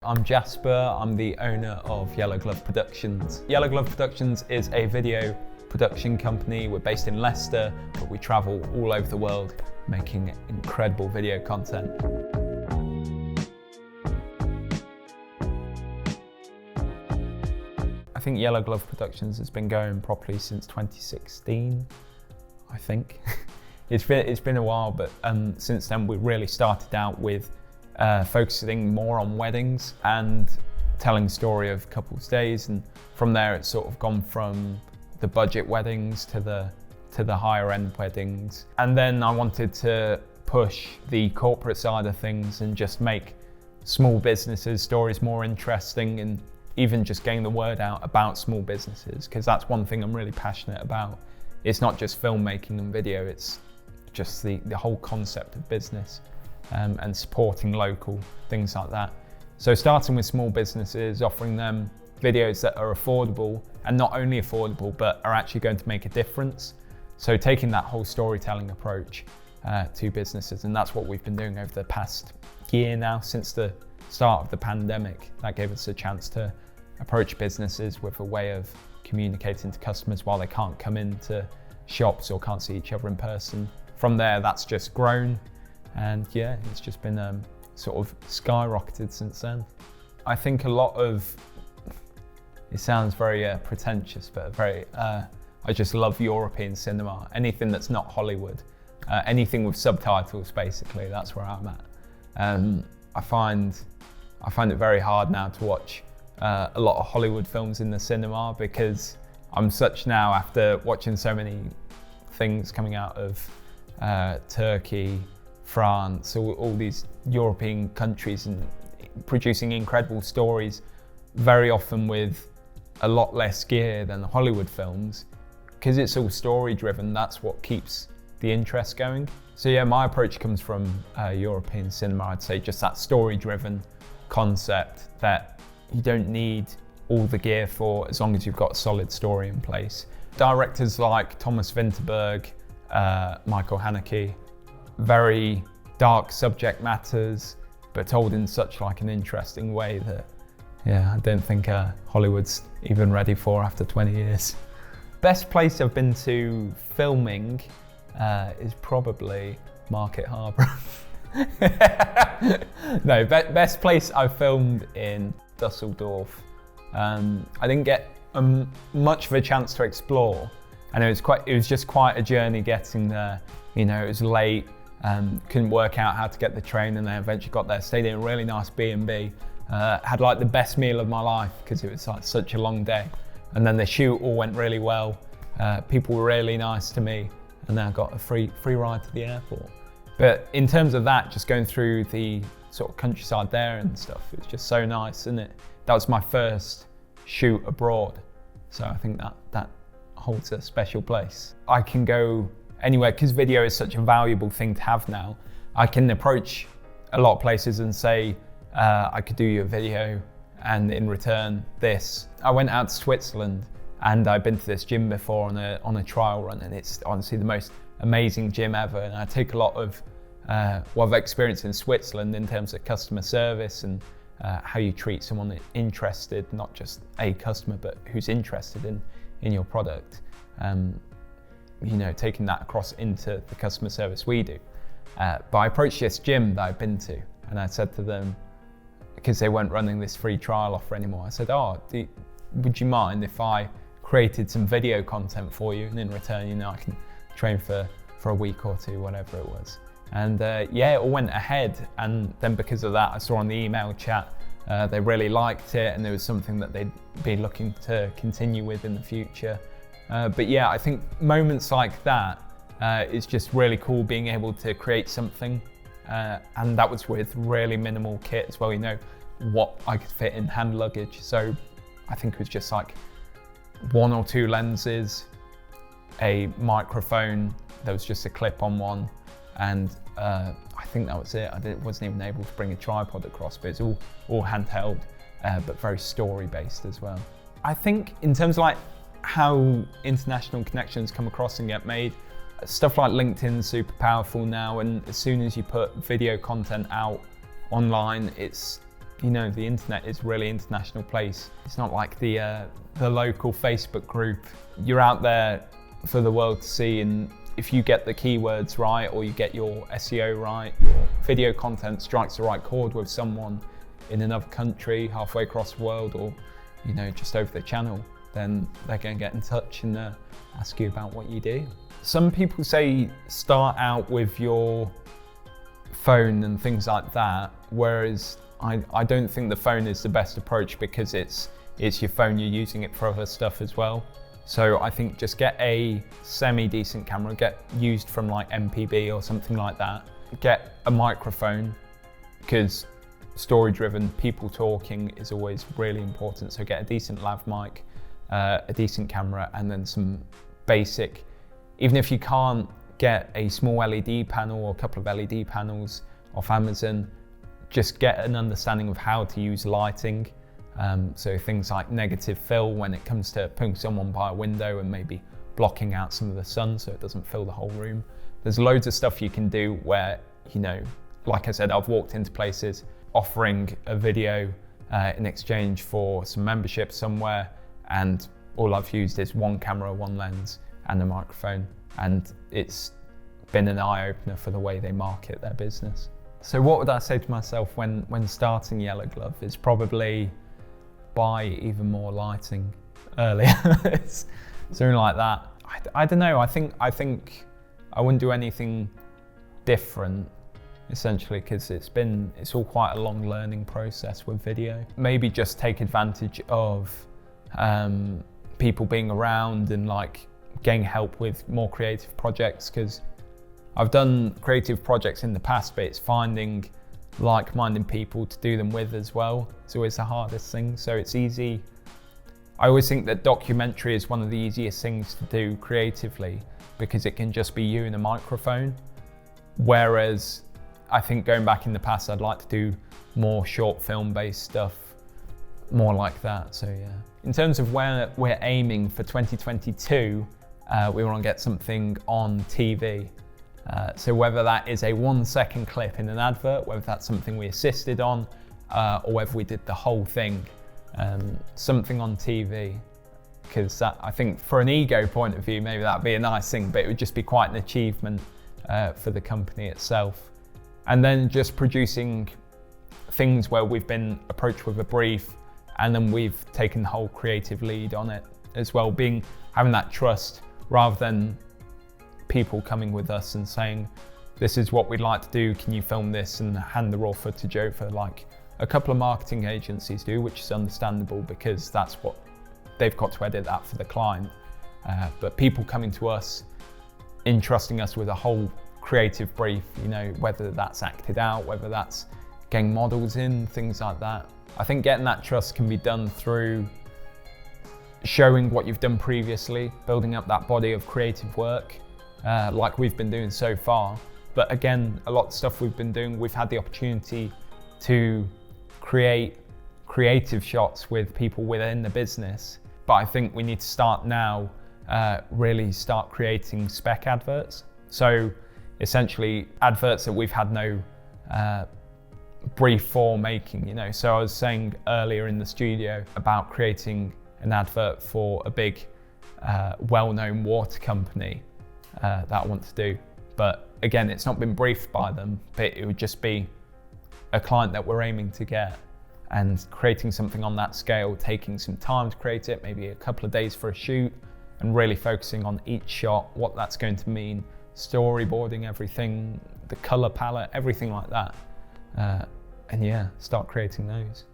I'm Jasper, I'm the owner of Yellow Glove Productions. Yellow Glove Productions is a video production company. We're based in Leicester, but we travel all over the world making incredible video content. I think Yellow Glove Productions has been going properly since 2016, I think. It's been a while, but since then we really started out with focusing more on weddings and telling the story of couples' days, and from there it's sort of gone from the budget weddings to the higher end weddings. And then I wanted to push the corporate side of things and just make small businesses stories more interesting, and even just getting the word out about small businesses, because that's one thing I'm really passionate about. It's not just filmmaking and video, it's just the whole concept of business. And supporting local, things like that. So starting with small businesses, offering them videos that are affordable, and not only affordable, but are actually going to make a difference. So taking that whole storytelling approach to businesses, and that's what we've been doing over the past year now, since the start of the pandemic. That gave us a chance to approach businesses with a way of communicating to customers while they can't come into shops or can't see each other in person. From there, that's just grown. And yeah, it's just been sort of skyrocketed since then. I think a lot of, it sounds very pretentious, but I just love European cinema. Anything that's not Hollywood, anything with subtitles, basically, that's where I'm at. I find it very hard now to watch a lot of Hollywood films in the cinema, because I'm such now, after watching so many things coming out of Turkey, France, all these European countries, and producing incredible stories, very often with a lot less gear than the Hollywood films, because it's all story driven. That's what keeps the interest going. So yeah, my approach comes from European cinema. I'd say just that story driven concept that you don't need all the gear for, as long as you've got a solid story in place. Directors like Thomas Vinterberg, Michael Haneke, very dark subject matters, but told in such like an interesting way that, yeah, I don't think Hollywood's even ready for after 20 years. Best place I've been to filming is probably Market Harbour. No, best place I filmed in Dusseldorf. I didn't get much of a chance to explore, and it was just quite a journey getting there. You know, it was late. Couldn't work out how to get the train, and then eventually got there, stayed in a really nice B&B, had like the best meal of my life, because it was like such a long day. And then the shoot all went really well. People were really nice to me, and then I got a free ride to the airport. But in terms of that, just going through the sort of countryside there and stuff, it was just so nice, and that was my first shoot abroad. So I think that holds a special place. I can go anywhere, because video is such a valuable thing to have now. I can approach a lot of places and say, I could do you a video, and in return this. I went out to Switzerland, and I've been to this gym before on a trial run, and it's honestly the most amazing gym ever. And I take a lot of what I've experienced in Switzerland in terms of customer service and how you treat someone interested, not just a customer, but who's interested in your product. You know, taking that across into the customer service we do. But I approached this gym that I've been to, and I said to them, because they weren't running this free trial offer anymore, I said, would you mind if I created some video content for you, and in return, you know, I can train for a week or two, whatever it was. And yeah, it all went ahead. And then because of that, I saw on the email chat, they really liked it, and there was something that they'd be looking to continue with in the future. But yeah, I think moments like that is just really cool, being able to create something. And that was with really minimal kit as well, you know, what I could fit in hand luggage. So I think it was just like 1 or 2 lenses, a microphone, there was just a clip on one, and I think that was it. Wasn't even able to bring a tripod across, but it's all handheld, but very story based as well. I think in terms of like how international connections come across and get made, stuff like LinkedIn is super powerful now, and as soon as you put video content out online, it's the internet is a really international place. It's not like the local Facebook group. You're out there for the world to see, and if you get the keywords right, or you get your SEO right, your video content strikes the right chord with someone in another country, halfway across the world, or just over the channel, then they're going to get in touch and ask you about what you do. Some people say start out with your phone and things like that, whereas I don't think the phone is the best approach, because it's your phone, you're using it for other stuff as well. So I think just get a semi-decent camera, get used from like MPB or something like that. Get a microphone, because story-driven, people talking is always really important. So get a decent lav mic, a decent camera, and then some basic, even if you can't get a small LED panel or a couple of LED panels off Amazon, just get an understanding of how to use lighting. So things like negative fill when it comes to putting someone by a window and maybe blocking out some of the sun so it doesn't fill the whole room. There's loads of stuff you can do where, like I said, I've walked into places offering a video in exchange for some membership somewhere, and all I've used is one camera, one lens, and a microphone, and it's been an eye-opener for the way they market their business. So what would I say to myself when starting Yellow Glove is probably buy even more lighting earlier. Something like that. I don't know, I think I wouldn't do anything different, essentially, because it's all quite a long learning process with video. Maybe just take advantage of people being around and like getting help with more creative projects, because I've done creative projects in the past, but it's finding like-minded people to do them with as well. It's always the hardest thing. So it's easy. I always think that documentary is one of the easiest things to do creatively, because it can just be you and a microphone. Whereas I think going back in the past, I'd like to do more short film based stuff, more like that. So yeah. In terms of where we're aiming for 2022, we want to get something on TV. So whether that is a 1-second clip in an advert, whether that's something we assisted on, or whether we did the whole thing, something on TV, because that, I think for an ego point of view, maybe that'd be a nice thing, but it would just be quite an achievement for the company itself. And then just producing things where we've been approached with a brief and then we've taken the whole creative lead on it as well, having that trust rather than people coming with us and saying, this is what we'd like to do, can you film this, and hand the raw footage over like a couple of marketing agencies do, which is understandable because that's what they've got to edit that for the client. But people coming to us, entrusting us with a whole creative brief, whether that's acted out, whether that's getting models in, things like that. I think getting that trust can be done through showing what you've done previously, building up that body of creative work, like we've been doing so far. But again, a lot of stuff we've been doing, we've had the opportunity to create creative shots with people within the business. But I think we need to start now, really start creating spec adverts. So essentially adverts that we've had no brief for making, So I was saying earlier in the studio about creating an advert for a big, well-known water company that I want to do. But again, it's not been briefed by them, but it would just be a client that we're aiming to get, and creating something on that scale, taking some time to create it, maybe a couple of days for a shoot, and really focusing on each shot, what that's going to mean, storyboarding everything, the color palette, everything like that. And yeah, start creating those.